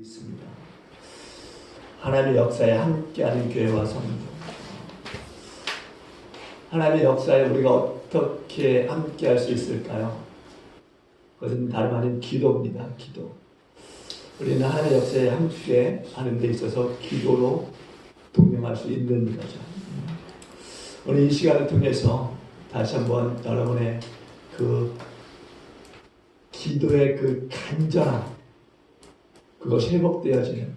있습니다. 하나님의 역사에 함께하는 교회와 성도, 하나님의 역사에 우리가 어떻게 함께할 수 있을까요? 그것은 다름 아닌 기도입니다. 기도. 우리는 하나님의 역사에 함께하는 데 있어서 기도로 동행할 수 있는 거죠. 오늘 이 시간을 통해서 다시 한번 여러분의 그 기도의 그 간절함, 그것이 회복되어지는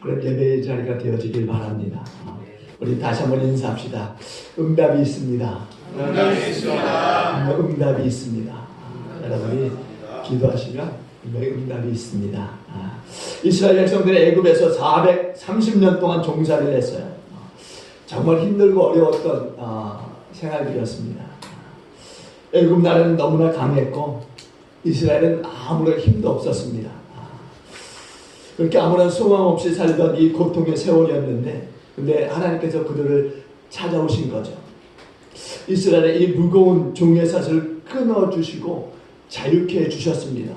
그런 예배의 자리가 되어지길 바랍니다. 우리 다시 한번 인사합시다. 응답이 있습니다. 응답이 있습니다. 응답이 있습니다. 여러분이 기도하시면 응답이 있습니다. 이스라엘 백성들이 애굽에서 430년 동안 종살이를 했어요. 정말 힘들고 어려웠던 생활들이었습니다. 애굽 나라는 너무나 강했고 이스라엘은 아무런 힘도 없었습니다. 그렇게 아무런 소망 없이 살던 이 고통의 세월이었는데, 근데 하나님께서 그들을 찾아오신 거죠. 이스라엘의 이 무거운 종의 사슬을 끊어주시고 자유케 해주셨습니다.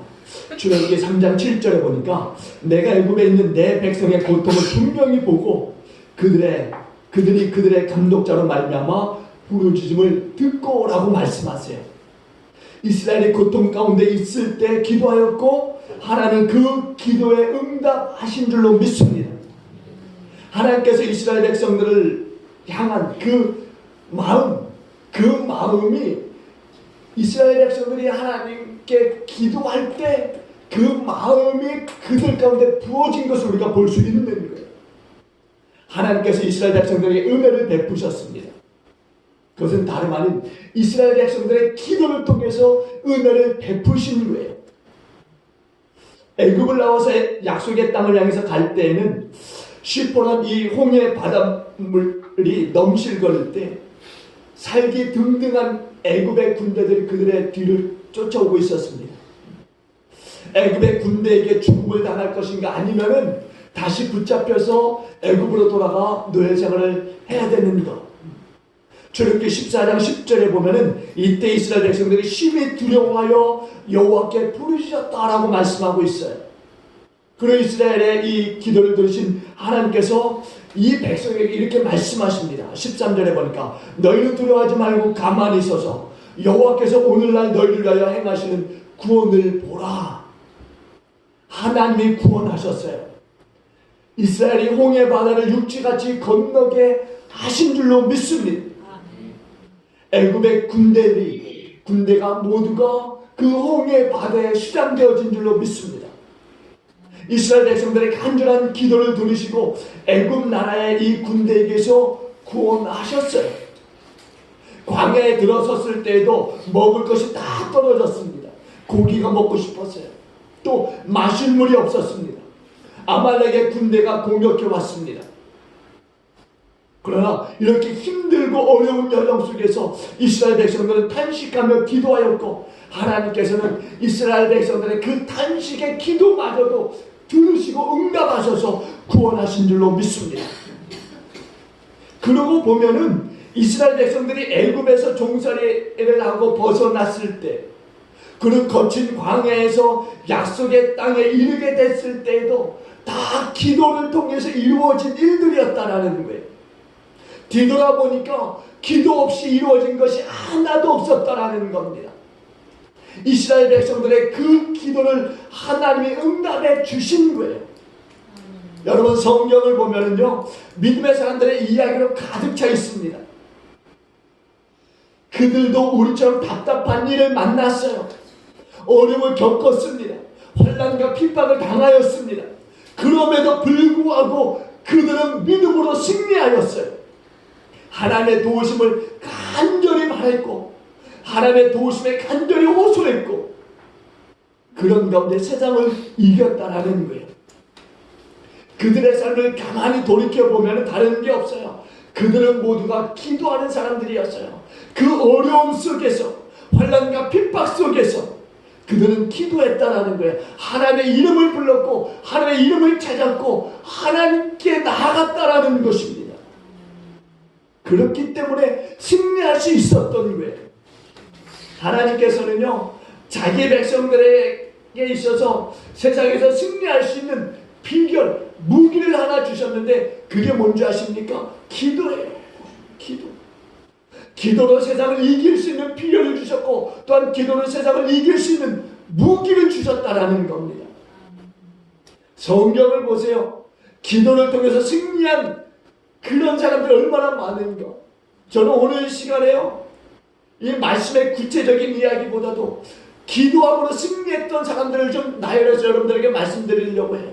출애굽기 3장 7절에 보니까 내가 애굽에 있는 내 백성의 고통을 분명히 보고 그들이 그들의 감독자로 말미암아 부르짖음을 듣고 라고 말씀하세요. 이스라엘이 고통 가운데 있을 때 기도하였고 하나님은 그 기도에 응답하신 줄로 믿습니다. 하나님께서 이스라엘 백성들을 향한 그 마음이 이스라엘 백성들이 하나님께 기도할 때 그 마음이 그들 가운데 부어진 것을 우리가 볼 수 있는 거예요. 하나님께서 이스라엘 백성들에게 은혜를 베푸셨습니다. 그것은 다름 아닌 이스라엘 백성들의 기도를 통해서 은혜를 베푸신 거예요. 애굽을 나와서 약속의 땅을 향해서 갈 때에는 시퍼런 이 홍해 바닷물이 넘실거릴 때 살기 등등한 애굽의 군대들이 그들의 뒤를 쫓아오고 있었습니다. 애굽의 군대에게 죽음을 당할 것인가 아니면은 다시 붙잡혀서 애굽으로 돌아가 노예 생활을 해야 되는 것. 출애굽기 14장 10절에 보면은 이때 이스라엘 백성들이 심히 두려워하여 여호와께 부르짖었다라고 말씀하고 있어요. 그리고 이스라엘의 이 기도를 들으신 하나님께서 이 백성에게 이렇게 말씀하십니다. 13절에 보니까 너희는 두려워하지 말고 가만히 있어서 여호와께서 오늘날 너희를 위하여 행하시는 구원을 보라. 하나님이 구원하셨어요. 이스라엘이 홍해 바다를 육지같이 건너게 하신 줄로 믿습니다. 애굽의 군대가 모두가 그 홍해 바다에 수장되어진 줄로 믿습니다. 이스라엘 백성들의 간절한 기도를 들으시고 애굽 나라의 이 군대에게서 구원하셨어요. 광야에 들어섰을 때에도 먹을 것이 다 떨어졌습니다. 고기가 먹고 싶었어요. 또 마실 물이 없었습니다. 아말렉의 군대가 공격해 왔습니다. 그러나 이렇게 힘들고 어려운 여정 속에서 이스라엘 백성들은 탄식하며 기도하였고 하나님께서는 이스라엘 백성들의 그 탄식의 기도마저도 들으시고 응답하셔서 구원하신 줄로 믿습니다. 그러고 보면은 이스라엘 백성들이 애굽에서 종살이를 하고 벗어났을 때 그런 거친 광야에서 약속의 땅에 이르게 됐을 때에도 다 기도를 통해서 이루어진 일들이었다라는 거예요. 뒤돌아보니까 기도 없이 이루어진 것이 하나도 없었다라는 겁니다. 이스라엘 백성들의 그 기도를 하나님이 응답해 주신 거예요. 여러분 성경을 보면은요, 믿음의 사람들의 이야기로 가득 차 있습니다. 그들도 우리처럼 답답한 일을 만났어요. 어려움을 겪었습니다. 환난과 핍박을 당하였습니다. 그럼에도 불구하고 그들은 믿음으로 승리하였어요. 하나님의 도우심을 간절히 바랬고 하나님의 도우심에 간절히 호소했고 그런 가운데 세상을 이겼다라는 거예요. 그들의 삶을 가만히 돌이켜보면 다른 게 없어요. 그들은 모두가 기도하는 사람들이었어요. 그 어려움 속에서 환난과 핍박 속에서 그들은 기도했다라는 거예요. 하나님의 이름을 불렀고 하나님의 이름을 찾았고 하나님께 나아갔다라는 것입니다. 그렇기 때문에 승리할 수 있었던 거예요. 하나님께서는요, 자기 백성들의 있어서 세상에서 승리할 수 있는 비결, 무기를 하나 주셨는데 그게 뭔지 아십니까? 기도예요. 기도로 세상을 이길 수 있는 비결을 주셨고 또한 기도로 세상을 이길 수 있는 무기를 주셨다라는 겁니다. 성경을 보세요. 기도를 통해서 승리한 그런 사람들이 얼마나 많은가. 저는 오늘 시간에요, 이 말씀의 구체적인 이야기보다도 기도함으로 승리했던 사람들을 좀 나열해서 여러분들에게 말씀드리려고 해요.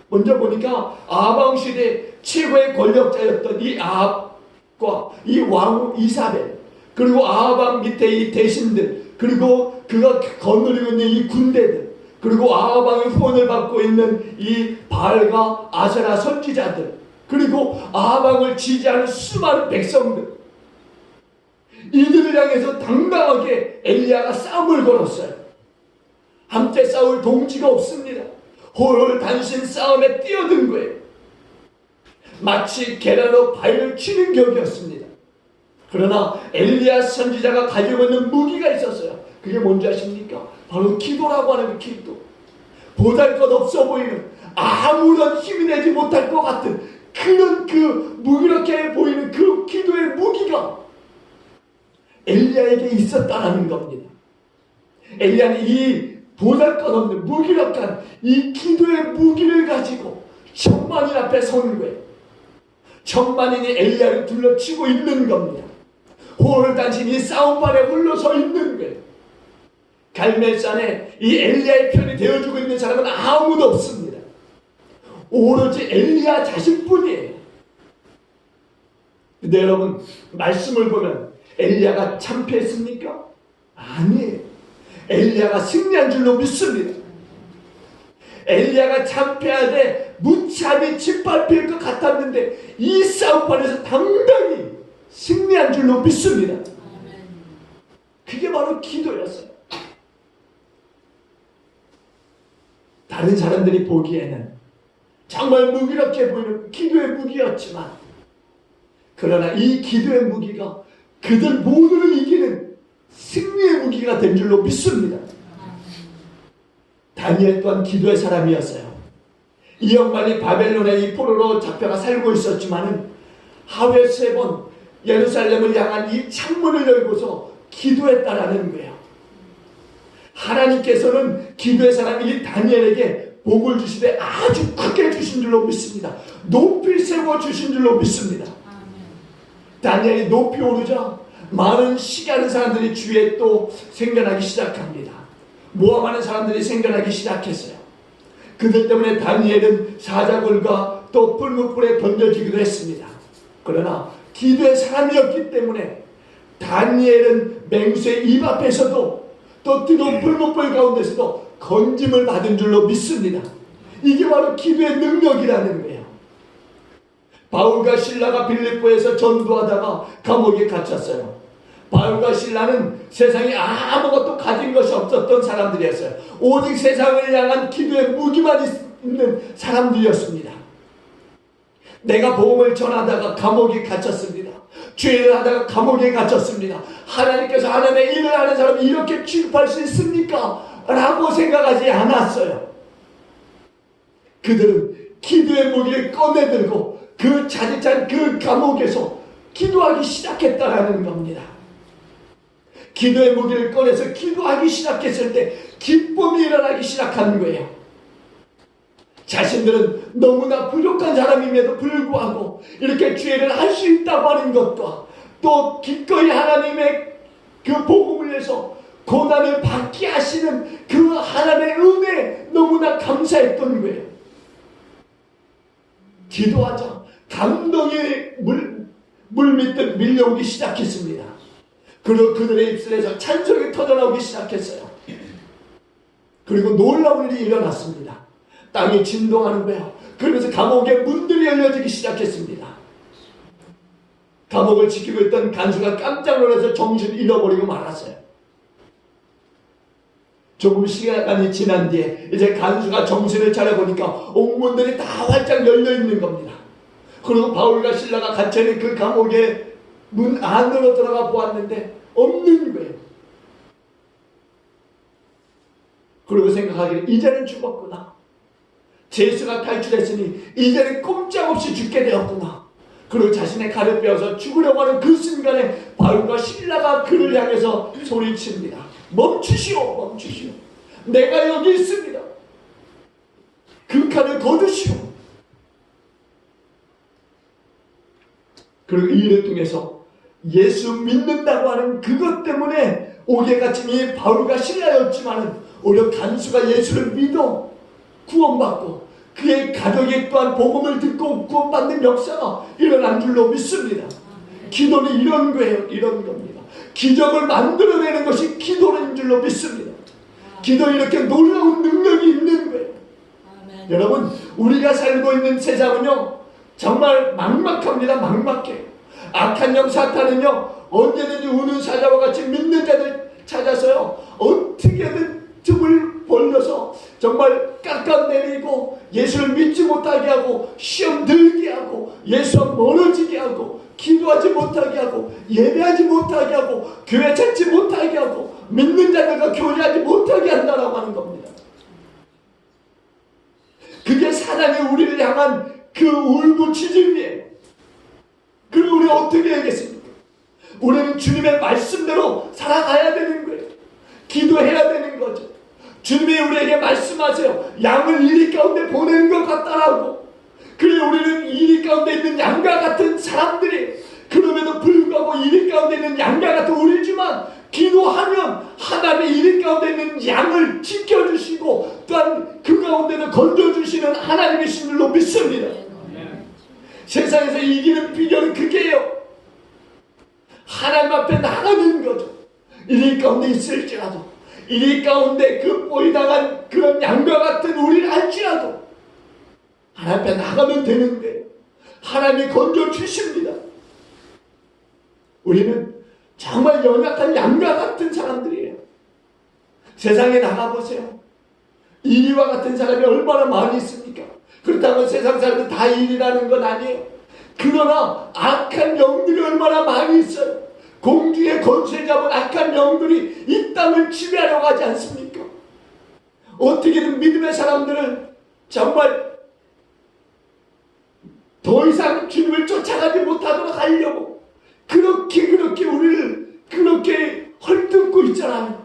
먼저 보니까 아방 시대 최고의 권력자였던 이 아합과 이 왕 이사벨, 그리고 아방 밑에 이 대신들, 그리고 그가 거느리고 있는 이 군대들, 그리고 아방의 후원을 받고 있는 이 바알과 아세라 선지자들, 그리고 아방을 지지하는 수많은 백성들, 이들을 향해서 당당하게 엘리야가 싸움을 걸었어요. 함께 싸울 동지가 없습니다. 홀홀 단신 싸움에 뛰어든 거예요. 마치 계란으로 바위를 치는 격이었습니다. 그러나 엘리야 선지자가 가지고 있는 무기가 있었어요. 그게 뭔지 아십니까? 바로 기도라고 하는 기도. 보잘것없어 보이는, 아무런 힘이 되지 못할 것 같은 그런 그 무기력해 보이는 그 기도의 무기가 엘리야에게 있었다라는 겁니다. 엘리야는 이 보잘것없는 무기력한 이 기도의 무기를 가지고 천만인 앞에 선 거예요. 천만인이 엘리야를 둘러치고 있는 겁니다. 홀단신이 싸움판에 홀로 서 있는 거예요. 갈멜산에 이 엘리야의 편이 되어주고 있는 사람은 아무도 없습니다. 오로지 엘리야 자신뿐이에요. 근데 여러분, 말씀을 보면 엘리야가 참패했습니까? 아니에요. 엘리야가 승리한 줄로 믿습니다. 엘리야가 참패하되 무참히 짓밟힐 것 같았는데 이 싸움판에서 당당히 승리한 줄로 믿습니다. 그게 바로 기도였어요. 다른 사람들이 보기에는 정말 무기력해 보이는 기도의 무기였지만, 그러나 이 기도의 무기가 그들 모두를 이기는 승리의 무기가 된 줄로 믿습니다. 다니엘 또한 기도의 사람이었어요. 이역만이 바벨론의 이 포로로 잡혀가 살고 있었지만은 하루에 3번 예루살렘을 향한 이 창문을 열고서 기도했다라는 거예요. 하나님께서는 기도의 사람 이 다니엘에게 복을 주시되 아주 크게 주신 줄로 믿습니다. 높이 세워 주신 줄로 믿습니다. 다니엘이 높이 오르자 많은 시기하는 사람들이 주위에 또 생겨나기 시작합니다. 모함하는 사람들이 생겨나기 시작했어요. 그들 때문에 다니엘은 사자굴과 또 뿔무불에 던져지기도 했습니다. 그러나 기도의 사람이었기 때문에 다니엘은 맹수의 입 앞에서도 또 뜨거운 뿔무불 가운데서도 건짐을 받은 줄로 믿습니다. 이게 바로 기도의 능력이라는 거예요. 바울과 실라가 빌립보에서 전도하다가 감옥에 갇혔어요. 바울과 실라는 세상에 아무것도 가진 것이 없었던 사람들이었어요. 오직 세상을 향한 기도의 무기만 있는 사람들이었습니다. 내가 복음을 전하다가 감옥에 갇혔습니다. 죄를 하다가 감옥에 갇혔습니다. 하나님께서 하나님의 일을 하는 사람이 이렇게 취급할 수 있습니까? 라고 생각하지 않았어요. 그들은 기도의 무기를 꺼내들고 그 자직한 그 감옥에서 기도하기 시작했다라는 겁니다. 기도의 무기를 꺼내서 기도하기 시작했을 때 기쁨이 일어나기 시작하는 거예요. 자신들은 너무나 부족한 사람임에도 불구하고 이렇게 죄를 할 수 있다고 하는 것과 또 기꺼이 하나님의 그 복음을 위해서 고난을 받게 하시는 그 하나님의 은혜에 너무나 감사했던 거예요. 기도하자 감동이 물밀듯 밀려오기 시작했습니다. 그리고 그들의 입술에서 찬송이 터져나오기 시작했어요. 그리고 놀라운 일이 일어났습니다. 땅이 진동하는 거예요. 그러면서 감옥의 문들이 열려지기 시작했습니다. 감옥을 지키고 있던 간수가 깜짝 놀라서 정신을 잃어버리고 말았어요. 조금 시간이 지난 뒤에 이제 간수가 정신을 차려보니까 옥문들이 다 활짝 열려있는 겁니다. 그리고 바울과 실라가 갇혀있는 그 감옥의 문 안으로 들어가 보았는데 없는 거예요. 그리고 생각하기를 이제는 죽었구나. 제수가 탈출했으니 이제는 꼼짝없이 죽게 되었구나. 그리고 자신의 칼을 빼어서 죽으려고 하는 그 순간에 바울과 실라가 그를 향해서 소리칩니다. 멈추시오, 멈추시오. 내가 여기 있습니다. 그 칼을 거두시오. 그리고 이 일을 통해서 예수 믿는다고 하는 그것 때문에 옥에 갇힌 이 바울과 실라였지만은 오히려 간수가 예수를 믿어 구원받고 그의 가족이 또한 복음을 듣고 구원받는 역사가 일어난 줄로 믿습니다. 기도는 이런 거예요. 이런 겁니다. 기적을 만들어내는 것이 기도인 줄로 믿습니다. 기도에 이렇게 놀라운 능력이 있는 거예요. 아멘. 여러분, 우리가 살고 있는 세상은요 정말 막막합니다. 막막해요. 악한 영 사탄은요 언제든지 우는 사자와 같이 믿는 자들 찾아서요 어떻게든 틈을 벌려서 정말 깎아내리고 예수를 믿지 못하게 하고 시험 들게 하고 예수와 멀어지게 하고 기도하지 못하게 하고 예배하지 못하게 하고 교회 찾지 못하게 하고 믿는 자들과 교제하지 못하게 한다라고 하는 겁니다. 그게 사단이 우리를 향한 그 울부짖음이에요. 그리고 우리 어떻게 해야겠습니까? 우리는 주님의 말씀대로 살아가야 되는 거예요. 기도해야 되는 거죠. 주님이 우리에게 말씀하세요. 양을 이리 가운데 보내는 것 같다라고. 그래 우리는 이리 가운데 있는 양과 같은 사람들이 그럼에도 불구하고 이리 가운데 있는 양과 같은 우리지만 기도하면 하나님의 이리 가운데 있는 양을 지켜주시고 또한 그 가운데도 건져주시는 하나님이신 줄로 믿습니다. 세상에서 이기는 비결은 그게요. 하나님 앞에 나가는 거죠. 이리 가운데 있을지라도 이리 가운데 그 포위당한 그런 양과 같은 우리를 알지라도 하나님 앞에 나가면 되는 거예요. 하나님이 건져주십니다. 우리는 정말 연약한 양과 같은 사람들이에요. 세상에 나가보세요. 이리와 같은 사람이 얼마나 많이 있습니까? 그렇다면 세상 사람들 다 일이라는 건 아니에요. 그러나 악한 영들이 얼마나 많이 있어요. 공중의 권세 잡은 악한 영들이 이 땅을 지배하려고 하지 않습니까? 어떻게든 믿음의 사람들을 정말 더 이상 주님을 쫓아가지 못하도록 하려고 그렇게 우리를 그렇게 헐뜯고 있잖아요.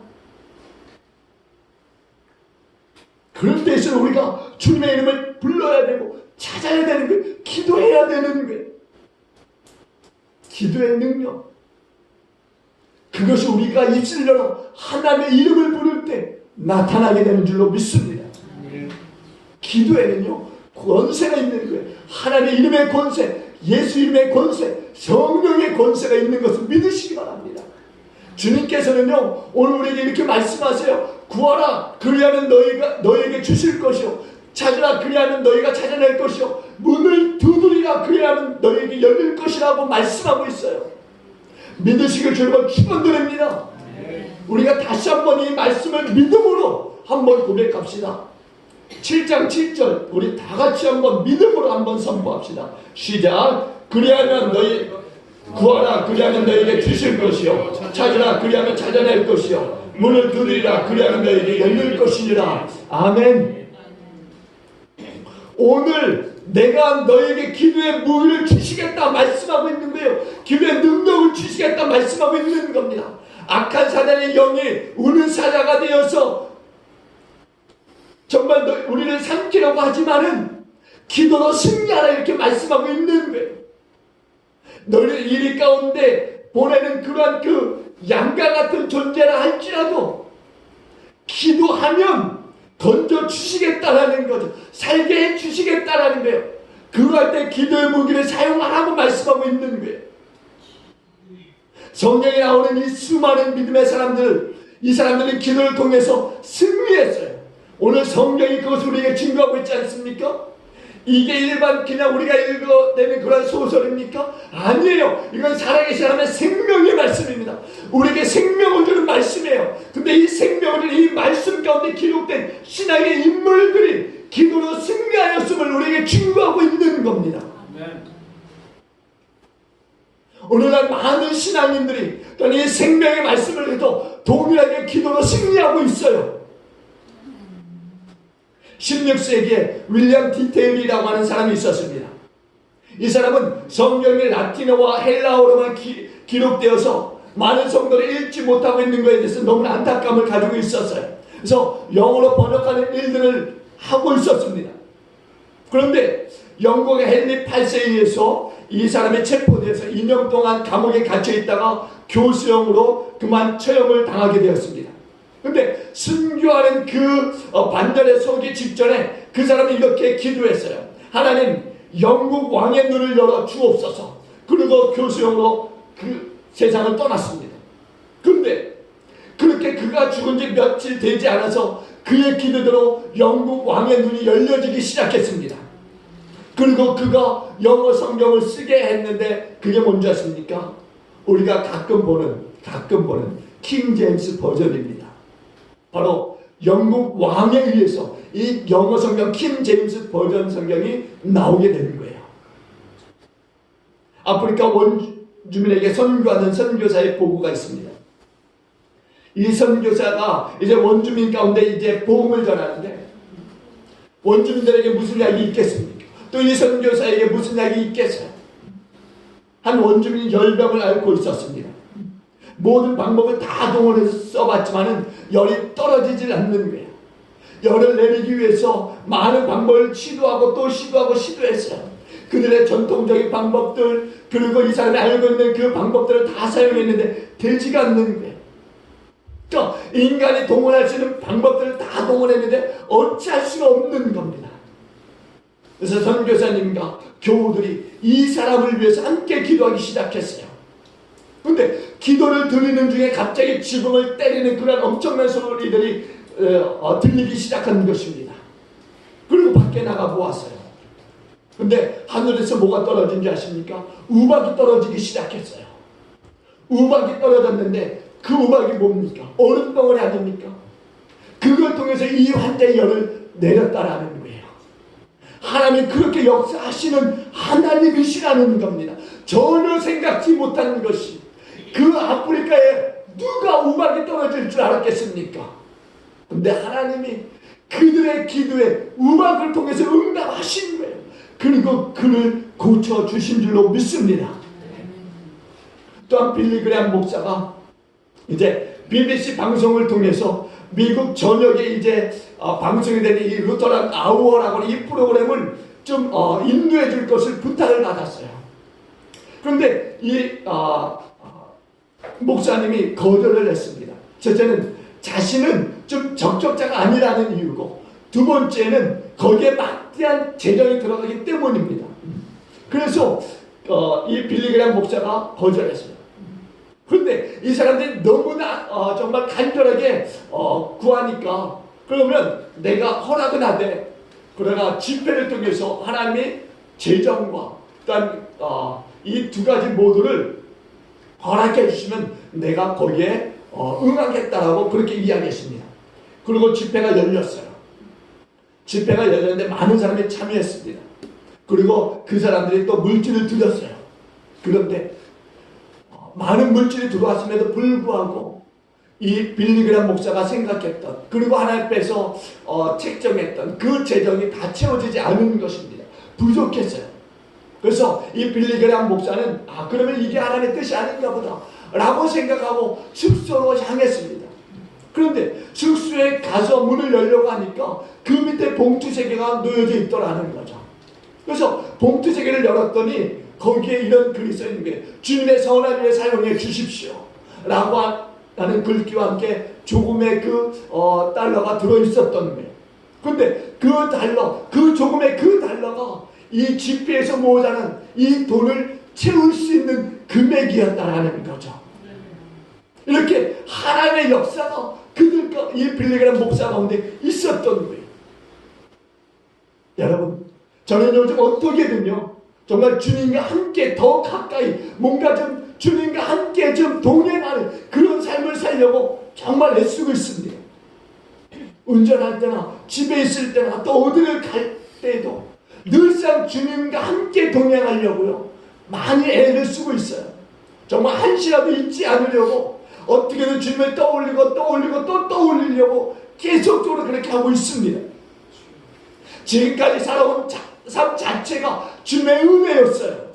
그럴 때에서 우리가 주님의 이름을 불러야 되고 찾아야 되는 거예요. 기도해야 되는 거예요. 기도의 능력. 그것이 우리가 입술을 열어 하나님의 이름을 부를 때 나타나게 되는 줄로 믿습니다. 기도에는요 권세가 있는 거예요. 하나님의 이름의 권세, 예수 이름의 권세, 성령의 권세가 있는 것을 믿으시기 바랍니다. 주님께서는요 오늘 우리에게 이렇게 말씀하세요. 구하라 그리하면 너에게 주실 것이요 찾으라 그리하면 너희가 찾아낼 것이요 문을 두드리라 그리하면 너희에게 열릴 것이라고 말씀하고 있어요. 믿으시길 주님은 축원드립니다. 우리가 다시 한번 이 말씀을 믿음으로 한번 고백합시다. 7장 7절 우리 다 같이 한번 믿음으로 한번 선포합시다. 시작. 그리하면 너희 구하라 그리하면 너희에게 주실 것이요 찾으라 그리하면 찾아낼 것이요 문을 두드리라 그리하면 너희에게 열릴 것이니라. 아멘. 오늘 내가 너에게 기도의 무기를 주시겠다 말씀하고 있는 거예요. 기도의 능력을 주시겠다 말씀하고 있는 겁니다. 악한 사단의 영이 우는 사자가 되어서 정말 우리를 삼키려고 하지만은 기도로 승리하라 이렇게 말씀하고 있는 거예요. 너희를 이리 가운데 보내는 그러한 그 양과 같은 존재라 할지라도 기도하면 던져주시겠다라는 거죠. 살게 해주시겠다라는 거예요. 그럴 때 기도의 무기를 사용하라고 말씀하고 있는 거예요. 성경에 나오는 이 수많은 믿음의 사람들, 이 사람들은 기도를 통해서 승리했어요. 오늘 성경이 그것을 우리에게 증거하고 있지 않습니까? 이게 일반 그냥 우리가 읽어내는 그런 소설입니까? 아니에요. 이건 살아계신 하나님의 생명의 말씀입니다. 우리에게 생명을 주는 말씀이에요. 근데 이 생명을 주는 이 말씀 가운데 기록된 신앙의 인물들이 기도로 승리하였음을 우리에게 증거하고 있는 겁니다. 오늘날 많은 신앙인들이 또한 이 생명의 말씀을 해도 동일하게 기도로 승리하고 있어요. 16세기에 윌리엄 디테일이라고 하는 사람이 있었습니다. 이 사람은 성경이 라틴어와 헬라어로만 기록되어서 많은 성도를 읽지 못하고 있는 것에 대해서 너무나 안타까움을 가지고 있었어요. 그래서 영어로 번역하는 일들을 하고 있었습니다. 그런데 영국의 헨리 8세에 의해서 이 사람이 체포돼서 2년 동안 감옥에 갇혀 있다가 교수형으로 그만 처형을 당하게 되었습니다. 그런데 순교하는 그 반절에 서기 직전에 그 사람이 이렇게 기도했어요. 하나님, 영국 왕의 눈을 열어 주옵소서. 그리고 교수형으로 그 세상을 떠났습니다. 그런데 그렇게 그가 죽은 지 며칠 되지 않아서 그의 기도대로 영국 왕의 눈이 열려지기 시작했습니다. 그리고 그가 영어 성경을 쓰게 했는데 그게 뭔지 아십니까? 우리가 가끔 보는 킹 제임스 버전입니다. 바로 영국 왕에 의해서 이 영어 성경 킹 제임스 버전 성경이 나오게 되는 거예요. 아프리카 원주민에게 선교하는 선교사의 보고가 있습니다. 이 선교사가 이제 원주민 가운데 이제 복음을 전하는데 원주민들에게 무슨 약이 있겠습니까? 또 이 선교사에게 무슨 약이 있겠어요? 한 원주민이 열병을 앓고 있었습니다. 모든 방법을 다 동원해서 써봤지만은 열이 떨어지질 않는 거예요. 열을 내리기 위해서 많은 방법을 시도하고 또 시도했어요. 그들의 전통적인 방법들, 그리고 이 사람이 알고 있는 그 방법들을 다 사용했는데 되지가 않는 거예요. 그러니까 인간이 동원할 수 있는 방법들을 다 동원했는데 어찌할 수가 없는 겁니다. 그래서 선교사님과 교우들이 이 사람을 위해서 함께 기도하기 시작했어요. 그런데 기도를 드리는 중에 갑자기 지붕을 때리는 그런 엄청난 소리들이 들리기 시작한 것입니다. 그리고 밖에 나가 보았어요. 근데 하늘에서 뭐가 떨어진지 아십니까? 우박이 떨어지기 시작했어요. 우박이 떨어졌는데 그 우박이 뭡니까? 얼음덩어리 아닙니까? 그걸 통해서 이 환자의 열을 내렸다라는 거예요. 하나님 그렇게 역사하시는 하나님이시라는 겁니다. 전혀 생각지 못한 것이 그 아프리카에 누가 우박이 떨어질 줄 알았겠습니까? 근데 하나님이 그들의 기도에 우박을 통해서 응답하신 거예요. 그리고 그를 고쳐주신 줄로 믿습니다. 또한 빌리 그레이엄 목사가 이제 BBC 방송을 통해서 미국 전역에 이제 방송이 되는 이 루터란 아워라고 하는 이 프로그램을 좀 인도해 줄 것을 부탁을 받았어요. 그런데 이 목사님이 거절을 했습니다. 첫째는 자신은 좀 적격자가 아니라는 이유고, 두 번째는 거기에 막대한 재정이 들어가기 때문입니다. 그래서 이 빌리 그레이엄 목사가 거절했어요. 그런데 이 사람들이 너무나 정말 간절하게 구하니까, 그러면 내가 허락은 하되, 그러나 집회를 통해서 하나님의 재정과 또한 이 두 가지 모두를 허락해 주시면 내가 거기에 응하겠다라고 그렇게 이야기했습니다. 그리고 집회가 열렸어요. 집회가 열렸는데 많은 사람이 참여했습니다. 그리고 그 사람들이 또 물질을 드렸어요. 그런데 많은 물질이 들어왔음에도 불구하고 이 빌리 그레이엄 목사가 생각했던, 그리고 하나님께서 책정했던 그 재정이 다 채워지지 않은 것입니다. 부족했어요. 그래서 이 빌리 그레이엄 목사는 그러면 이게 하나님의 뜻이 아닌가 보다 라고 생각하고 숙소로 향했습니다. 그런데 숙소에 가서 문을 열려고 하니까 그 밑에 봉투 3개가 놓여져 있더라는 거죠. 그래서 봉투 3개를 열었더니 거기에 이런 글이 써 있는 게, 주님의 선한 일에 사용해 주십시오 라고 하는 글귀와 함께 조금의 그 달러가 들어있었던 거예요. 그런데 그 조금의 그 달러가 이 집회에서 모자란 이 돈을 채울 수 있는 금액이었다라는 거죠. 이렇게 하나님의 역사가 그들과 이 빌리 그레이엄 목사 가운데 있었던 거예요. 여러분, 저는 요즘 어떻게든요, 정말 주님과 함께 더 가까이 뭔가 좀 주님과 함께 좀 동행하는 그런 삶을 살려고 정말 애쓰고 있습니다. 운전할 때나 집에 있을 때나 또 어디를 갈 때도 늘상 주님과 함께 동행하려고요 많이 애를 쓰고 있어요. 정말 한시라도 잊지 않으려고 어떻게든 주님을 떠올리고 또 떠올리려고 계속적으로 그렇게 하고 있습니다. 지금까지 살아온 삶 자체가 주님의 은혜였어요.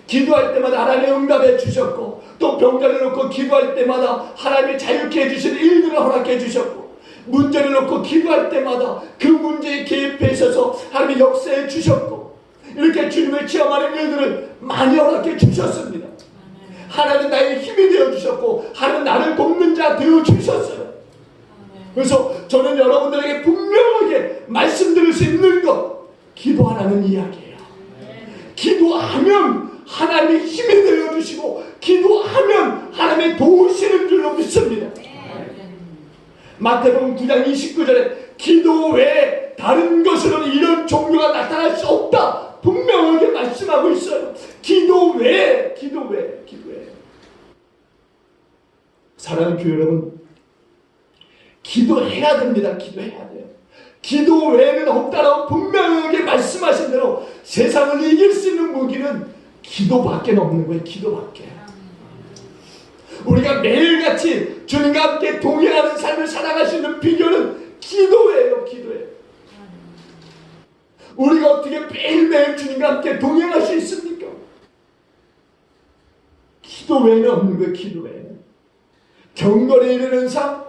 기도할 때마다 하나님의 응답해 주셨고, 또 병자를 놓고 기도할 때마다 하나님이 자유케 해주신 일들을 허락해 주셨고, 문제를 놓고 기도할 때마다 그 문제에 개입해 있어서 하나님이 역사해 주셨고, 이렇게 주님을 체험하는 일들을 많이 허락해 주셨습니다. 하나님 나의 힘이 되어 주셨고, 하나님 나를 돕는 자 되어 주셨어요. 그래서 저는 여러분들에게 분명하게 말씀드릴 수 있는 것, 기도하라는 이야기예요. 기도하면 하나님의 힘이 되어 주시고, 기도하면 하나님의 도우시는 줄로 믿습니다. 마태복음 9장 29절에 기도 외에 다른 것으로는 이런 종교가 나타날 수 없다 분명하게 말씀하고 있어요. 기도 외에. 사랑하는 교회 여러분, 기도해야 됩니다. 기도해야 돼요. 기도 외에는 없다라고 분명하게 말씀하신 대로 세상을 이길 수 있는 무기는 기도밖에 없는 거예요. 기도밖에. 우리가 매일같이 주님과 함께 동행하는 삶을 살아갈 수 있는 비결은 기도예요. 기도예요. 우리가 어떻게 매일매일 주님과 함께 동행할 수 있습니까? 기도 외에는 없는 거예요. 기도 외에는. 경건에 이르는 삶,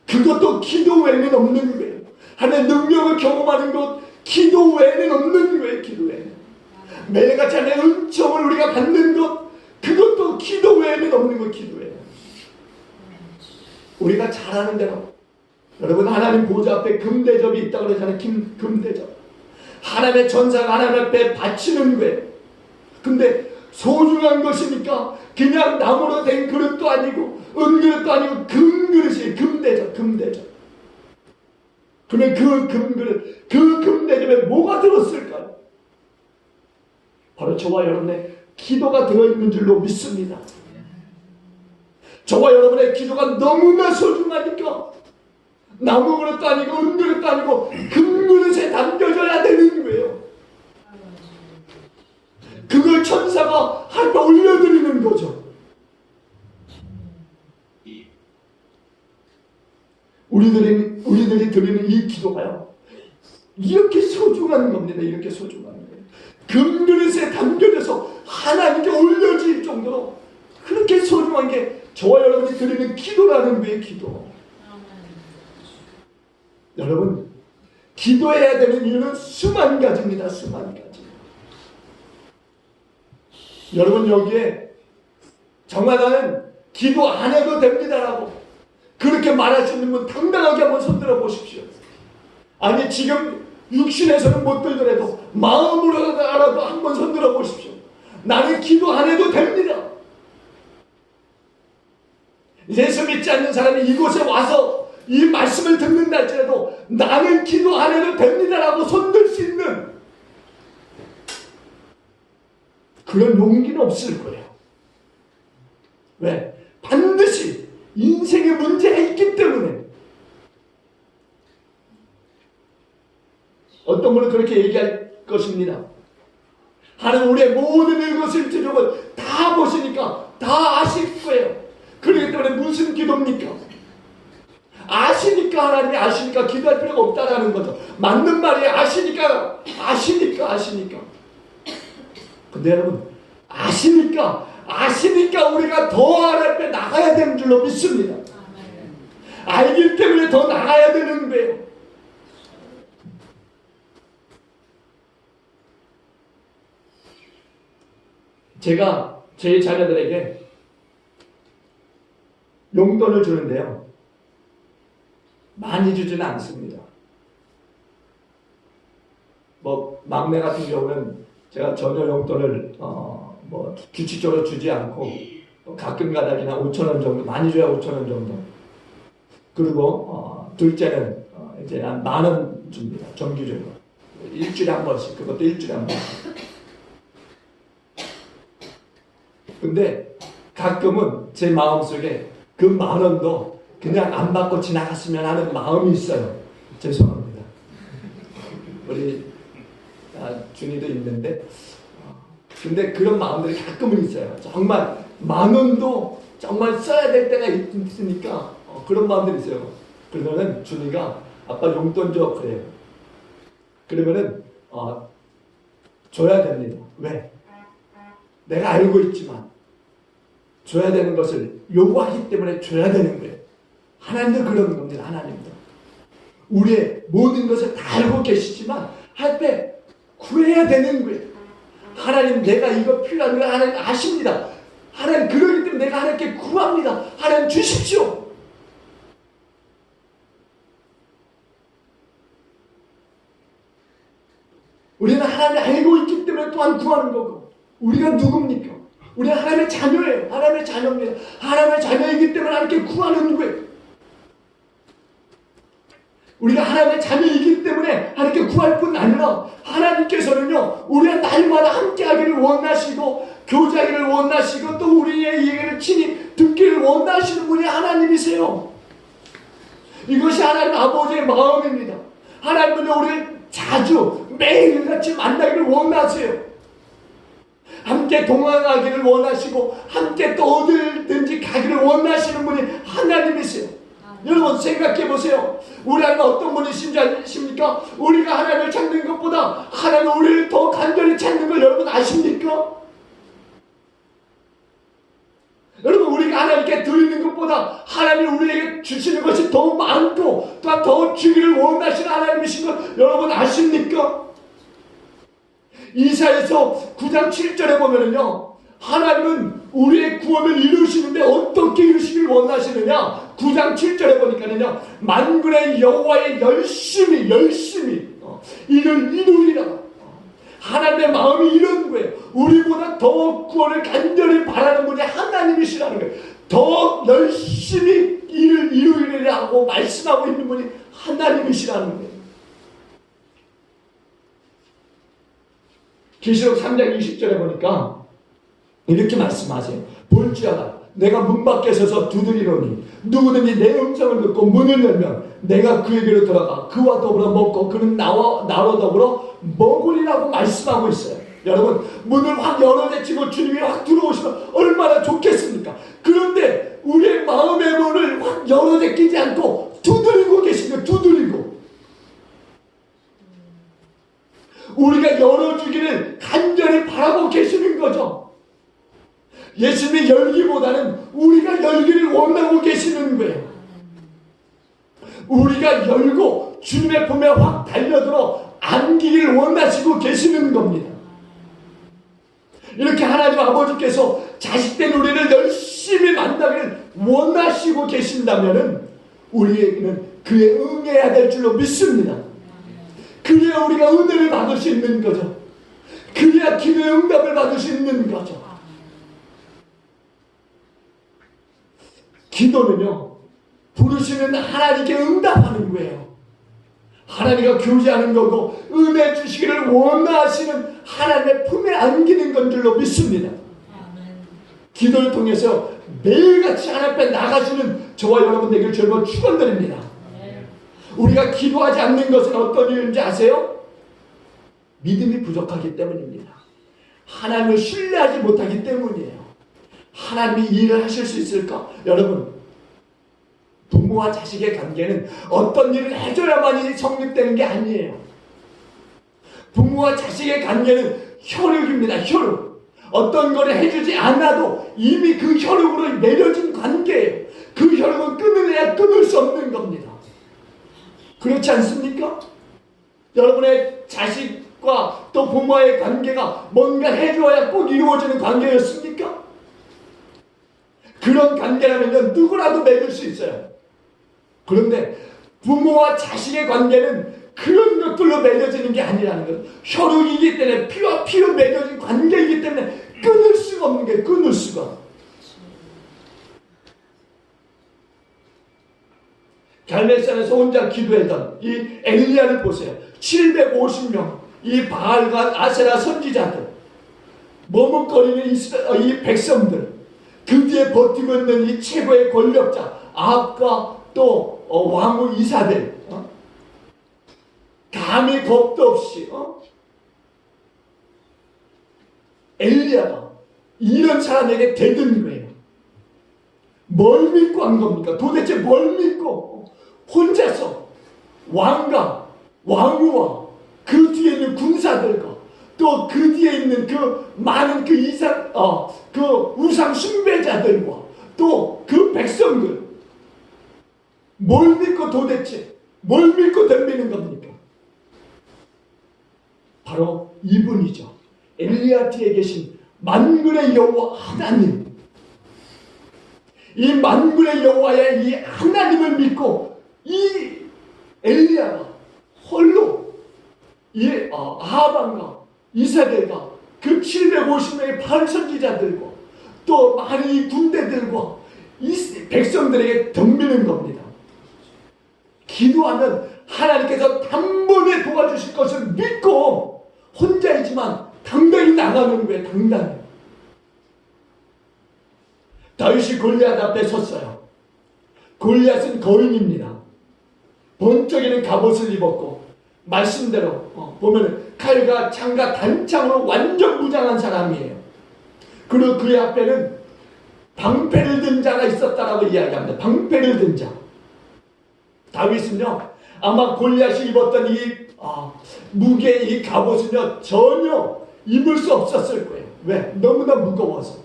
그것도 기도 외에는 없는 거예요. 하나님의 능력을 경험하는 것, 기도 외에는 없는 거예요. 기도 외에는. 매일같이 하나님의 은총을 우리가 받는 것, 그것도 기도 외에는 없는 거예요. 기도 외에는. 우리가 잘 아는 대로, 여러분 하나님 보좌 앞에 금대접이 있다고 그러잖아요. 금대접. 하나님의 전사가 하나님 앞에 바치는 거예요. 근데 소중한 것이니까 그냥 나무로 된 그릇도 아니고 은그릇도 아니고 금그릇이에요. 금대접. 그러면 그 금그릇, 그 금대접에 뭐가 들었을까요? 바로 저와 여러분의 기도가 되어있는 줄로 믿습니다. 저와 여러분의 기도가 너무나 소중하니까 나무 그릇도 아니고 은그릇도 아니고 금그릇에 담겨져야 되는 거예요. 그걸 천사가 하나님께 올려드리는 거죠. 우리들이 드리는 이 기도가요, 이렇게 소중한 겁니다. 이렇게 소중한 거예요. 금그릇에 담겨져서 하나님께 올려질 정도로 그렇게 소중한 게 저와 여러분이 드리는 기도라는 거예요. 기도. 여러분, 기도해야 되는 이유는 수만 가지입니다. 수만 가지. 여러분, 여기에 정말 나는 기도 안 해도 됩니다라고 그렇게 말할 수 있는 분 당당하게 한번 손들어 보십시오. 아니, 지금 육신에서는 못 들더라도 마음으로라도 한번 손들어 보십시오. 나는 기도 안 해도 됩니다. 예수 믿지 않는 사람이 이곳에 와서 이 말씀을 듣는다 할지라도 나는 기도 안 해도 됩니다라고 손들 수 있는 그런 용기는 없을 거예요. 왜? 반드시 인생의 문제가 있기 때문에. 어떤 분은 그렇게 얘기할 것입니다. 하나님 우리의 모든 일거수일투족을 다 보시니까 다 아실 거예요. 그렇기 때문에 무슨 기도입니까? 아시니까, 하나님이 아시니까 기도할 필요가 없다라는 거죠. 맞는 말이에요. 아시니까. 근데 여러분, 아시니까 우리가 더 하나님 앞에 나가야 되는 줄로 믿습니다. 알기 때문에 더 나가야 되는 거예요. 제가 제 자녀들에게 용돈을 주는데요, 많이 주지는 않습니다. 뭐 막내 같은 경우는 제가 전혀 용돈을 규칙적으로 주지 않고 가끔 가다 그냥 5,000원 정도, 많이 줘야 5,000원 정도. 그리고 둘째는 이제 한 10,000원 줍니다. 정기적으로 일주일에 한 번씩. 그것도 일주일에 한 번씩. 근데 가끔은 제 마음속에 그 10,000원도 그냥 안 받고 지나갔으면 하는 마음이 있어요. 죄송합니다. 우리 준이도 있는데, 근데 그런 마음들이 가끔은 있어요. 정말 10,000원도 정말 써야 될 때가 있으니까 그런 마음들이 있어요. 그러면은 준이가 아빠 용돈 줘 그래요. 그러면은 줘야 됩니다. 왜? 내가 알고 있지만 줘야 되는 것을 요구하기 때문에 줘야 되는 거예요. 하나님도 그런 겁니다. 하나님도 우리의 모든 것을 다 알고 계시지만 할 때 구해야 되는 거예요. 하나님, 내가 이거 필요한 거 하나님 아십니다. 하나님, 그러기 때문에 내가 하나님께 구합니다. 하나님 주십시오. 우리는 하나님을 알고 있기 때문에 또한 구하는 거고, 우리가 누굽니까? 우리는 하나님의 자녀예요. 하나님의 자녀입니다. 하나님의 자녀이기 때문에 하나님께 구하는 거예요. 우리가 하나님의 자녀이기 때문에 하나님께 구할 뿐 아니라 하나님께서는요, 우리가 날마다 함께하기를 원하시고 교제하기를 원하시고 또 우리의 얘기를 친히 듣기를 원하시는 분이 하나님이세요. 이것이 하나님 아버지의 마음입니다. 하나님은 우리를 자주 매일같이 만나기를 원하세요. 함께 동행하기를 원하시고 함께 또 어디든지 가기를 원하시는 분이 하나님이세요. 여러분 생각해 보세요. 우리 하나님 어떤 분이신지 아십니까? 우리가 하나님을 찾는 것보다 하나님 우리를 더 간절히 찾는 걸 여러분 아십니까? 여러분, 우리가 하나님께 드리는 것보다 하나님이 우리에게 주시는 것이 더 많고 또한 더 주기를 원하시는 하나님이신 것 여러분 아십니까? 이사야서 9장 7절에 보면은요, 하나님은 우리의 구원을 이루시는데 어떻게 이루시길 원하시느냐? 9장 7절에 보니까는요, 만군의 여호와의 열심히 이를 이루리라. 하나님의 마음이 이런 거예요. 우리보다 더 구원을 간절히 바라는 분이 하나님이시라는 거예요. 더 열심히 이를 이루리라고 말씀하고 있는 분이 하나님이시라는 거예요. 계시록 3장 20절에 보니까 이렇게 말씀하세요. 볼지어다 내가 문 밖에 서서 두드리노니 누구든지 내 음성을 듣고 문을 열면 내가 그에게로 들어가 그와 더불어 먹고 그는 나로 더불어 먹으리라고 말씀하고 있어요. 여러분, 문을 확 열어제치고 주님이 확 들어오시면 얼마나 좋겠습니까? 그런데 우리의 마음의 문을 확 열어제끼지 않고 두드리고 계시는, 두드리고 우리가 열어주기를 간절히 바라고 계시는 거죠. 예수님이 열기보다는 우리가 열기를 원하고 계시는 거예요. 우리가 열고 주님의 품에 확 달려들어 안기를 원하시고 계시는 겁니다. 이렇게 하나님 아버지께서 자식된 우리를 열심히 만나기를 원하시고 계신다면 우리에게는 그에 응해야 될 줄로 믿습니다. 그래야 우리가 은혜를 받을 수 있는 거죠. 그래야 기도의 응답을 받을 수 있는 거죠. 기도는요, 부르시는 하나님께 응답하는 거예요. 하나님과 교제하는 거고 은혜 주시기를 원하시는 하나님의 품에 안기는 건 줄로 믿습니다. 기도를 통해서 매일같이 하나님 앞에 나가시는 저와 여러분 되길 주님으로 축원드립니다. 우리가 기도하지 않는 것은 어떤 이유인지 아세요? 믿음이 부족하기 때문입니다. 하나님을 신뢰하지 못하기 때문이에요. 하나님이 이 일을 하실 수 있을까? 여러분, 부모와 자식의 관계는 어떤 일을 해줘야만이 성립되는 게 아니에요. 부모와 자식의 관계는 혈육입니다. 혈육. 어떤 거를 해주지 않아도 이미 그 혈육으로 맺어진 관계예요. 그 혈육은 끊으려야 끊을 수 없는 겁니다. 그렇지 않습니까? 여러분의 자식과 또 부모와의 관계가 뭔가 해줘야 꼭 이루어지는 관계였습니까? 그런 관계라면 누구라도 맺을 수 있어요. 그런데 부모와 자식의 관계는 그런 것들로 맺어지는 게 아니라는 거예요. 혈육이기 때문에 피와 피로 맺어진 관계이기 때문에 끊을 수가 없는 게 끊을 수가. 갈멜산에서 혼자 기도했던 이 엘리야를 보세요. 750명 이 바알과 아세라 선지자들, 머뭇거리는 이 백성들, 그 뒤에 버티고 있는 이 최고의 권력자 아합과 또 왕후 이사벨, 감히 겁도 없이 엘리야가 이런 사람에게 대든 거예요. 뭘 믿고 한 겁니까? 도대체 뭘 믿고 혼자서 왕과 왕후와 그 뒤에 있는 군사들과 또 그 뒤에 있는 그 많은 그 우상 숭배자들과 또 그 백성들, 뭘 믿고 도대체 뭘 믿고 덤비는 겁니까? 바로 이분이죠. 엘리야 뒤에 계신 만군의 여호와 하나님. 이 만군의 여호와의 이 하나님을 믿고 이 엘리야가 홀로 이 아합왕과 이사벨과 그 750명의 바알 선지자들과 또 많은 이 군대들과 이 백성들에게 덤비는 겁니다. 기도하면 하나님께서 단번에 도와주실 것을 믿고 혼자이지만 당당히 나가는 거예요. 당당히. 다윗이 골리앗 앞에 섰어요. 골리앗은 거인입니다. 번쩍이는 갑옷을 입었고 말씀대로 보면 칼과 창과 단창으로 완전 무장한 사람이에요. 그리고 그의 앞에는 방패를 든 자가 있었다라고 이야기합니다. 방패를 든 자. 다윗은요 아마 골리앗이 입었던 이 무게의 이 갑옷은요 전혀 입을 수 없었을 거예요. 왜? 너무나 무거워서.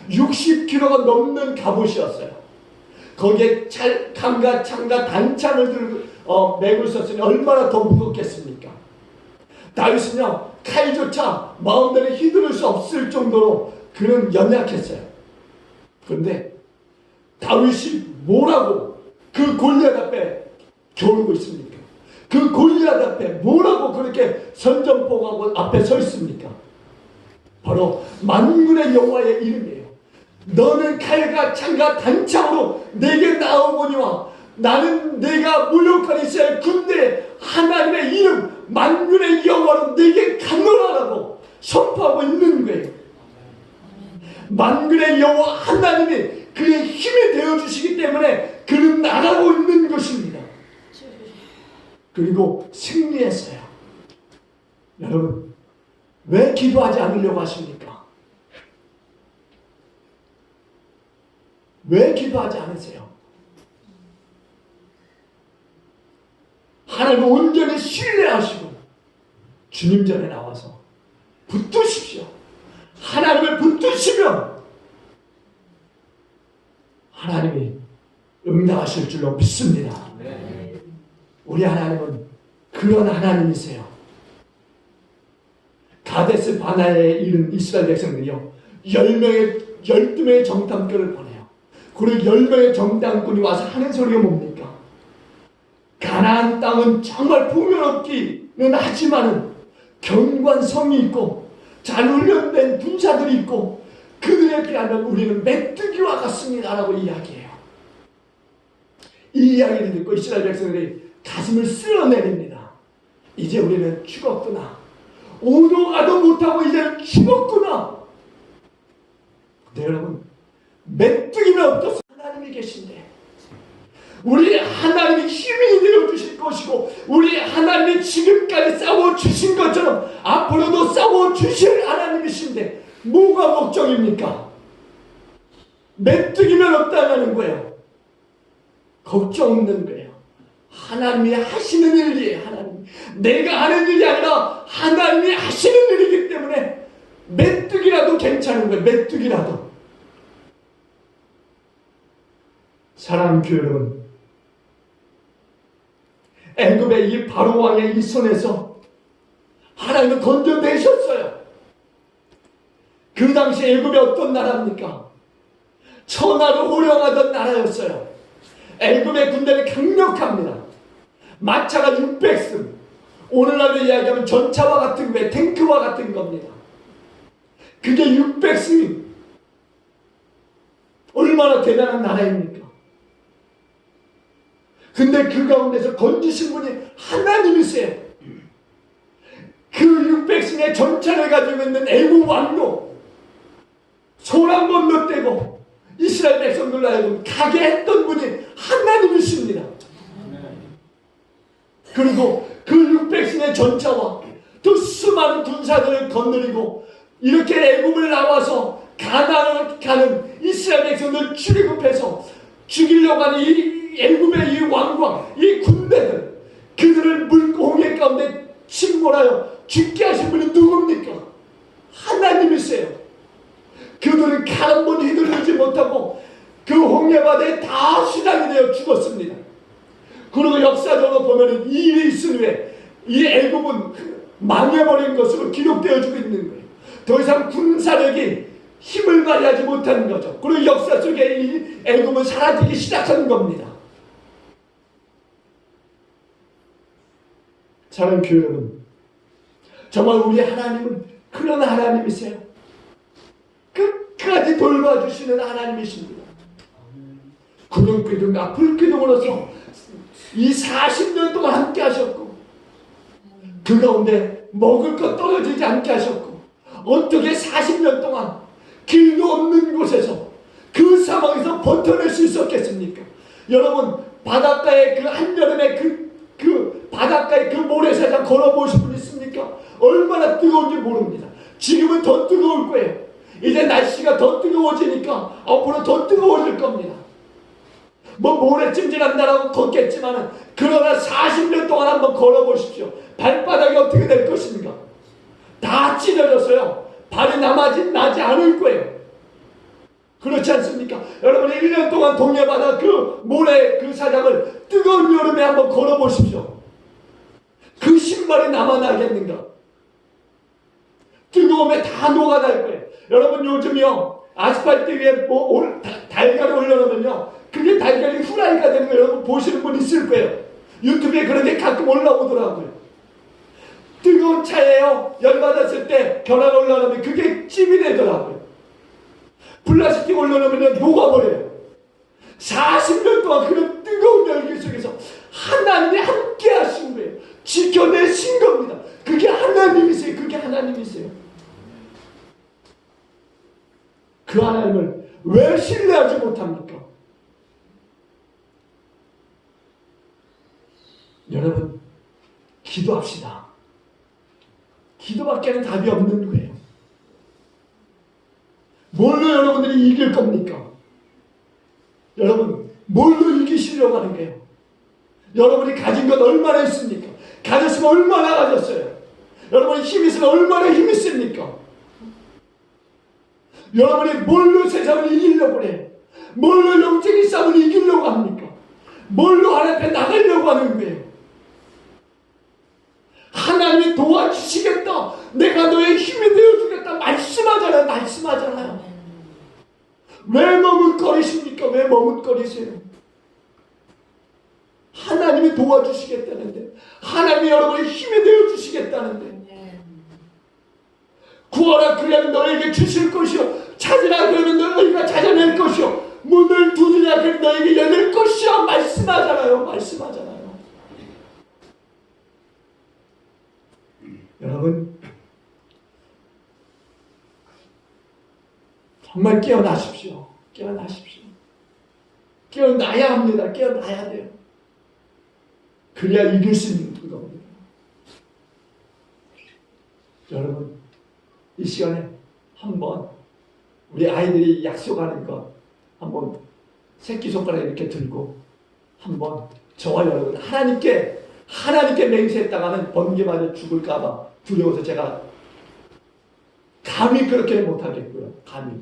60kg가 넘는 갑옷이었어요. 거기에 칼과 창과 단창을 들고 메고 있었으니 얼마나 더 무겁겠습니까? 다윗은요 칼조차 마음대로 휘두를 수 없을 정도로 그는 연약했어요. 그런데 다윗이 뭐라고 그 골리앗 앞에 겨루고 있습니까? 그 골리앗 앞에 뭐라고 그렇게 선전포고하고 앞에 서 있습니까? 바로 만군의 여호와의 이름이에요. 너는 칼과 창과 단창으로 내게 나오거니와 나는 내가 모욕한 이스라엘 군대 하나님의 이름 만군의 여호와로 내게 가노라라고 선포하고 있는 거예요. 만군의 여호와 하나님이 그의 힘이 되어주시기 때문에 그는 나가고 있는 것입니다. 그리고 승리했어요. 여러분 왜 기도하지 않으려고 하십니까? 왜 기도하지 않으세요? 하나님을 온전히 신뢰하시고 주님 전에 나와서 붙드십시오. 하나님을 붙드시면 하나님이 응답하실 줄로 믿습니다. 우리 하나님은 그런 하나님이세요. 가데스 바나에 이른 이스라엘 백성들이요 12명의 정탐꾼을 보내요. 그리고 10명의 정탐꾼이 와서 하는 소리가 뭡니까? 가나안 땅은 정말 풍요롭기는 하지만은 견고한 성이 있고 잘 훈련된 군사들이 있고 그들에 비하면 우리는 메뚜기와 같습니다 라고 이야기해요. 이 이야기를 듣고 이스라엘 백성들이 가슴을 쓸어내립니다. 이제 우리는 죽었구나. 오도 가도 못하고 이제는 죽었구나. 근데 여러분 메뚜기는 어떻습니까? 하나님이 계신데 우리 하나님이 힘이 되어주실 것이고 우리 하나님이 지금까지 싸워주신 것처럼 앞으로도 싸워주실 하나님이신데 뭐가 걱정입니까? 메뚜기면 없다는 거예요. 걱정 없는 거예요. 하나님이 하시는 일이에요. 하나님. 내가 하는 일이 아니라 하나님이 하시는 일이기 때문에 메뚜기라도 괜찮은 거예요. 메뚜기라도. 사랑하는 교회 여러분, 애굽의 이 바로 왕의 이 손에서 하나님은 건져내셨어요. 그 당시 애굽이 어떤 나라입니까? 천하를 호령하던 나라였어요. 애굽의 군대는 강력합니다. 마차가 600승. 오늘날로 이야기하면 전차와 같은 거예요. 탱크와 같은 겁니다. 그게 600승이 얼마나 대단한 나라입니까? 근데 그 가운데서 건지신 분이 하나님이세요. 그 600승의 전차를 가지고 있는 애국 왕도 손 한 번 넣대고 이스라엘 백성들로 하여금 가게 했던 분이 하나님이십니다. 그리고 그 600승의 전차와 또 수많은 군사들을 건드리고 이렇게 애국을 나와서 가나안을 가는 이스라엘 백성들을 출애굽해서 죽이려고 하는 이 애굽의 이 왕과 이 군대들 그들을 홍해 가운데 침몰하여 죽게 하신 분이 누굽니까? 하나님이세요. 그들은 간 번 휘둘리지 못하고 그 홍해바다에 다 신앙이 되어 죽었습니다. 그리고 역사적으로 보면 이 일이 있은 후에 이 애굽은 망해버린 것으로 기록되어지고 있는 거예요. 더 이상 군사력이 힘을 발휘하지 못하는 거죠. 그리고 역사 속에 이 애굽은 사라지기 시작한 겁니다. 사랑하는 교회 여러분, 정말 우리 하나님은 그런 하나님이세요. 끝까지 돌봐주시는 하나님이십니다. 구름기둥과 불기둥으로서 이 40년 동안 함께 하셨고, 그 가운데 먹을 것 떨어지지 않게 하셨고, 어떻게 40년 동안 길도 없는 곳에서 그 상황에서 버텨낼 수 있었겠습니까? 여러분, 바닷가에 그 한여름에 그 바닷가에 그 모래사장 걸어보신 분 있습니까? 얼마나 뜨거운지 모릅니다. 지금은 더 뜨거울 거예요. 이제 날씨가 더 뜨거워지니까 앞으로 더 뜨거워질 겁니다. 뭐 모래찜질한다라고 걷겠지만은 그러나 40년 동안 한번 걸어보십시오. 발바닥이 어떻게 될 것입니까? 다 찢어졌어요. 발이 나지 않을 거예요. 그렇지 않습니까? 여러분 1년 동안 동해바다 그 모래 그 사장을 뜨거운 여름에 한번 걸어보십시오. 그 신발이 남아나겠는가? 뜨거움에 다 녹아날 거예요. 여러분 요즘요 아스팔트 위에 달걀을 올려놓으면요 그게 달걀이 후라이가 되는 거 여러분 보시는 분 있을 거예요. 유튜브에 그런 게 가끔 올라오더라고요. 뜨거운 차에요 열받았을 때 계란 올려놓으면 그게 찜이 되더라고요. 플라스틱 올려놓으면 녹아버려요. 40년 동안 그런 뜨거운 열기 속에서 하나님이 함께 하신 거예요. 지켜내신 겁니다. 그게 하나님이세요. 그게 하나님이세요. 그 하나님을 왜 신뢰하지 못합니까? 여러분 기도합시다. 기도밖에는 답이 없는 거예요. 뭘로 여러분들이 이길 겁니까? 여러분 뭘로 이기시려고 하는 거예요? 여러분이 가진 것 얼마나 있습니까? 가졌으면 얼마나 가졌어요? 여러분이 힘이 있으면 얼마나 힘이 있습니까? 여러분이 뭘로 세상을 이기려고 해요? 뭘로 영적인 싸움을 이기려고 합니까? 뭘로 하나님 앞에 나가려고 하는 거예요? 하나님이 도와주시겠다. 내가 너의 힘이 되어주겠다. 말씀하잖아요. 말씀하잖아요. 왜 머뭇거리십니까? 왜 머뭇거리세요? 하나님이 도와주시겠다는데, 하나님이 여러분의 힘이 되어주시겠다는데, 구하라 그러면 너에게 주실 것이요 찾으라 그러면 너희가 찾아낼 것이요 문을 두드리라 그러면 너에게 열릴 것이요 말씀하잖아요. 말씀하잖아요. 여러분 정말 깨어나십시오. 깨어나십시오. 깨어나야 합니다. 깨어나야 돼요. 그래야 이길 수 있는 겁니다. 여러분 이 시간에 한번 우리 아이들이 약속하는 것 한번 새끼손가락 이렇게 들고 한번 저와 여러분 하나님께 맹세했다가는 번개 맞아 죽을까봐 두려워서 제가 감히 그렇게는 못하겠고요. 감히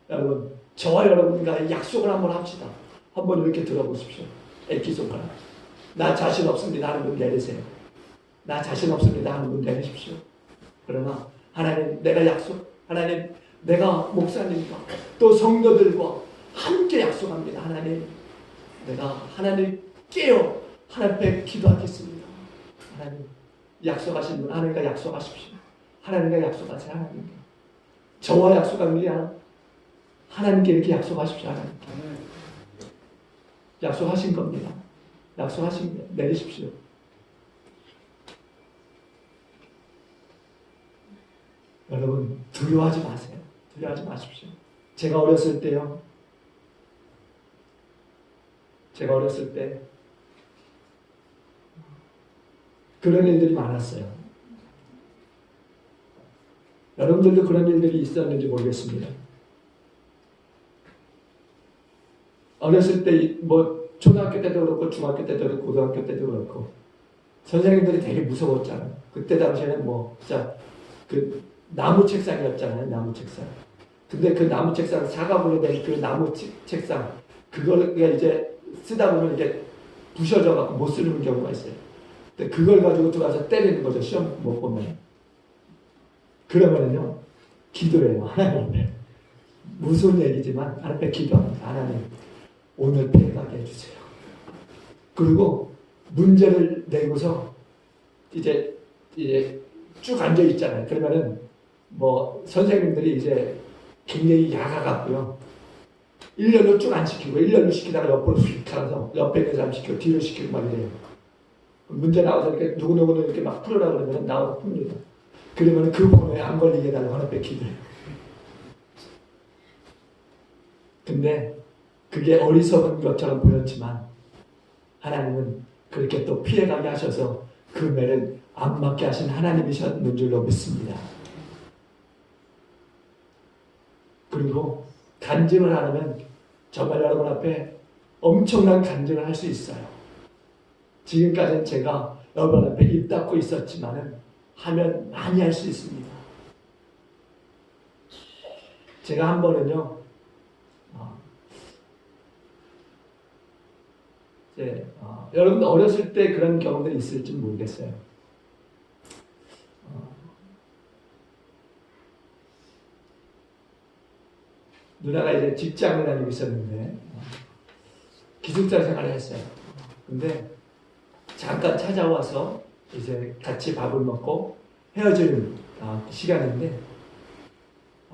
여러분 저와 여러분과 약속을 한번 합시다. 한번 이렇게 들어보십시오. 새끼손가락 나 자신 없습니다 하는 분 내리세요. 나 자신 없습니다 하는 분 내리십시오. 그러나 하나님 내가 하나님 내가 목사님과 또 성도들과 함께 약속합니다. 하나님 내가 하나님 깨어 하나님 앞에 기도하겠습니다. 하나님 약속하신 분 하나님과 약속하십시오. 하나님과 약속하세요. 하나님과 저와 약속하는 게 아니라 하나님께 이렇게 약속하십시오. 하나님께 약속하신 겁니다. 약속하신 거 내리십시오. 여러분 두려워하지 마세요. 두려워하지 마십시오. 제가 어렸을 때 그런 일들이 많았어요. 여러분들도 그런 일들이 있었는지 모르겠습니다. 어렸을 때 뭐 초등학교 때도 그렇고 중학교 때도 그렇고 고등학교 때도 그렇고 선생님들이 되게 무서웠잖아요. 그때 당시에는 뭐 진짜 그 나무 책상이었잖아요. 나무 책상. 근데 그 나무 책상 사각으로 된 그 나무 책상 그걸 이제 쓰다 보면 이게 부셔져 갖고 못 쓰는 경우가 있어요. 근데 그걸 가지고 들어가서 때리는 거죠. 시험 못 보면. 그러면은요 기도해요. 하나님 앞에. 무슨 얘기지만 하나님 앞에 기도합니다. 하나님 오늘 피해가게 해주세요. 그리고 문제를 내고서 이제 쭉 앉아 있잖아요. 그러면은 뭐 선생님들이 이제 굉장히 야가 같고요. 일렬로 쭉 안 시키고 일렬로 시키다가 옆으로 휙 가서 옆에 있는 사람 시키고 뒤로 시키고 막 이래요. 문제 나와서 이렇게 누구누구는 이렇게 막 풀으라 그러면 나와서 풉니다. 그러면 그 번호에 안 걸리게 해달라고 하나님께 기도해요. 근데 그게 어리석은 것처럼 보였지만 하나님은 그렇게 또 피해가게 하셔서 그 매를 안 맞게 하신 하나님이셨는 줄로 믿습니다. 그리고 간증을 하면 정말 여러분 앞에 엄청난 간증을 할 수 있어요. 지금까지는 제가 여러분 앞에 입 닫고 있었지만은 하면 많이 할 수 있습니다. 제가 한 번은요, 여러분 어렸을 때 그런 경험들이 있을지 모르겠어요. 누나가 이제 직장을 다니고 있었는데 기숙사 생활을 했어요. 근데 잠깐 찾아와서 이제 같이 밥을 먹고 헤어지는 시간인데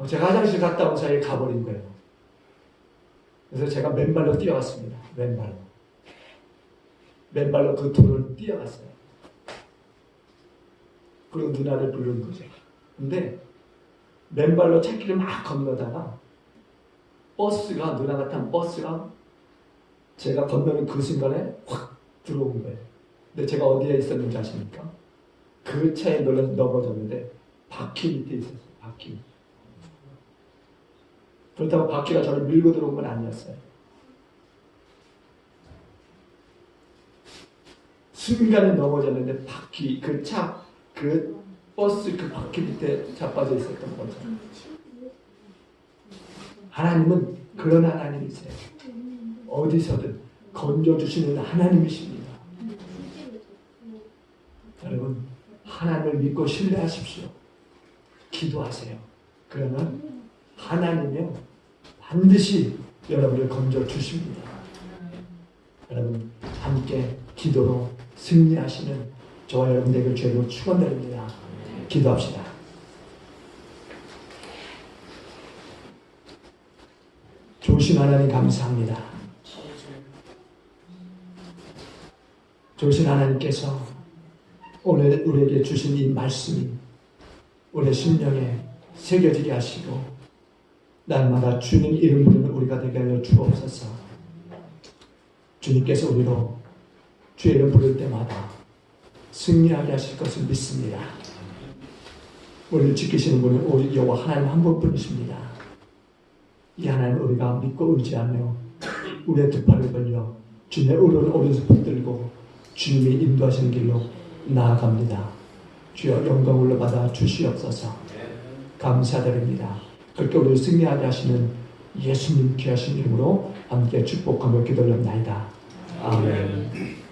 제가 화장실 갔다 온 사이에 가버린 거예요. 그래서 제가 맨발로 뛰어갔습니다. 맨발로 그 도로를 뛰어갔어요. 그리고 누나를 부른 거죠. 근데 맨발로 찾기를 막 건너다가 버스가, 누나가 탄 버스가 제가 건너는 그 순간에 확 들어온 거예요. 근데 제가 어디에 있었는지 아십니까? 그 차에 넘어졌는데 바퀴 밑에 있었어요. 바퀴. 그렇다고 바퀴가 저를 밀고 들어온 건 아니었어요. 순간에 넘어졌는데 바퀴, 그 차, 그 버스 그 바퀴 밑에 자빠져 있었던 거죠. 하나님은 그런 하나님이세요. 어디서든 건져주시는 하나님이십니다. 여러분, 하나님을 믿고 신뢰하십시오. 기도하세요. 그러면 하나님이 반드시 여러분을 건져주십니다. 여러분, 함께 기도로 승리하시는 저와 여러분들에게 주로 축원드립니다. 기도합시다. 좋으신 하나님 감사합니다. 좋으신 하나님께서 오늘 우리에게 주신 이 말씀이 우리의 심령에 새겨지게 하시고 날마다 주님 이름 부르는 우리가 되게 하여 주옵소서. 주님께서 우리로 주의 이름 부를 때마다 승리하게 하실 것을 믿습니다. 우리를 지키시는 분은 오직 여호와 하나님 한 분뿐이십니다. 이 하나님을 우리가 믿고 의지하며 우리의 두 팔을 벌려 주님의 오른손 붙들고 주님이 인도하시는 길로 나아갑니다. 주여 영광을 올려받아 주시옵소서. 감사드립니다. 그렇게 우리를 승리하게 하시는 예수님 귀하신 이름으로 함께 축복하며 기도하옵나이다. 아멘.